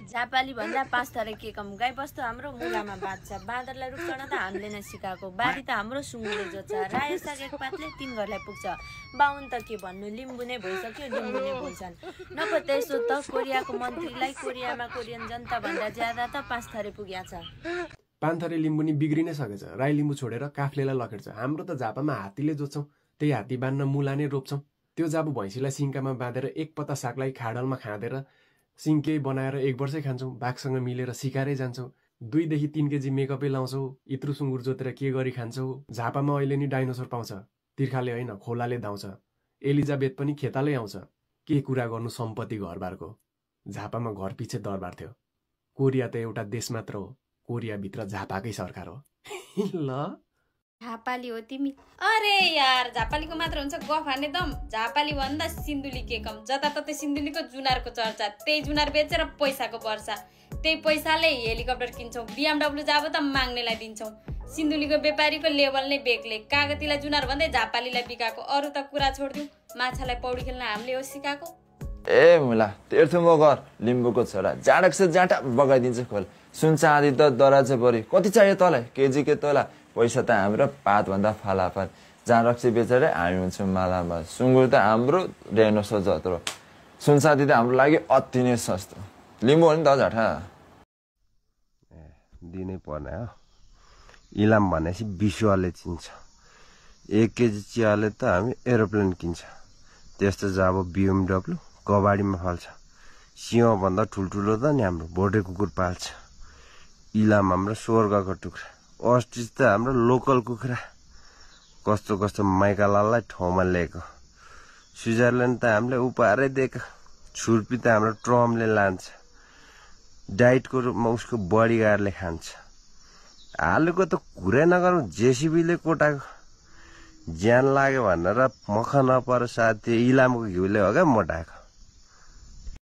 झापाली भन्दा 5 थरी के कम। गाई बस्तु हाम्रो मुलामा बाँध्छ। बाँदरलाई रुख चढ्न त हामीले नै सिकाएको। बारी त हाम्रो सुँगुरले जोत्छ। रायो साग एक पातले 3 घरलाई पुग्छ। बाहुन त के भन्नु, लिम्बू नै भइसक्यो, लिम्बू नै बोल्छन्। नपो त्यसो त कोरियाको मन्त्रीलाई कोरियामा कोरियन जनता भन्दा ज्यादा त 5 थरी पुग्या छ। पान्थरे लिम्बू नि बिग्रिनै सकेछ। राई लिम्बू छोडेर काफ्लेलाई लखेट्छ। हाम्रो त झापामा हात्तीले जोत्छौँ, त्यही हात्ती बाँध्न मुला नै रोप्छौँ। त्यो जाबु भैँसीलाई सिङ्कामा बाँधेर एक पत्ता सागलाई खाडलमा खाँदेर सिङ्के बनाएर 1 वर्षै खान्छौँ। बाघसँग मिलेर सिकारै जान्छौँ। 2 देखि 3 केजी मेकअपै लाउँछौँ। इत्रु सुँगुर जोतेर के गरी खान्छौँ। झापामा अहिले नि डाइनोसर पाउँछ। तिर्खाले होइन, खोलाले धाउँछ। एलिजाबेथ पनि खेतालै आउँछ। के कुरा गर्नु सम्पत्ति घरबारको। झापामा घर पछि दरबार थियो। कोरिया त एउटा देश मात्र हो। कोरियाभित्र झापाकै सरकार हो। ल झापाली हो तिमी? अरे यार, झापालीको मात्र हुन्छ गफ हान्ने दम। झापाली भन्दा सिन्धुली के कम। जताततै सिन्धुलीको जुनारको चर्चा। त्यही जुनार बेचेर पैसाको वर्षा। त्यही पैसाले हेलिकप्टर किन्छौँ। BMW जाब त माग्नेलाई दिन्छौँ। सिन्धुलीको व्यापारीको लेभल नै बेग्लै। कागतीलाई जुनार भन्दै झापालीलाई बिकाएको। अरू त कुरा छोडिदिउँ, माछालाई पौडी खेल्न हामीले हो सिकाएको। ए मुला, तेर्थुमो घर लिम्बूको छोरा जाँडक से जाँटा बगाइदिन्छ खोल। सुन चाँदी त दराज परि। कति चाहियो तँलाई? केजी के तोला? पैसा त हाम्रो पात भन्दा फालाफाल। जहाँ रक्सी बेचेर हामी हुन्छौँ मालामाल। सुँगुर त हाम्रो डाइनोसर जत्रो। सुनसादी त हाम्रो लागि अति नै सस्तो। लिम्बू हो नि त झटा। दिनै पर्ने हो। इलाम भनेपछि विश्वले चिन्छ। 1 केजी चियाले त हामी एरोप्लेन किन्छ। त्यस्तो जब BMW कबाडीमा फाल्छ। सिंह भन्दा ठुल्ठुलो त नि हाम्रो भोटे कुकुर पाल्छ। इलाम हाम्रो स्वर्गको टुक्रा। अस्ट्रिच त हाम्रो लोकल कुखुरा। कस्तो कस्तो माइकालाललाई ठाउँमा ल्याएको। स्विजरल्यान्ड त हामीले उपहारै दिएको। छुर्पी त हाम्रो ट्रम्पले लान्छ। डाइटको रूपमा उसको बडीगार्डले खान्छ। आलुको त कुरै नगरौँ, जेसीबीले कोटाको। ज्यान लाग्यो भनेर मख नपर साथी, इलामको घिउले हो क्या मोटाएको।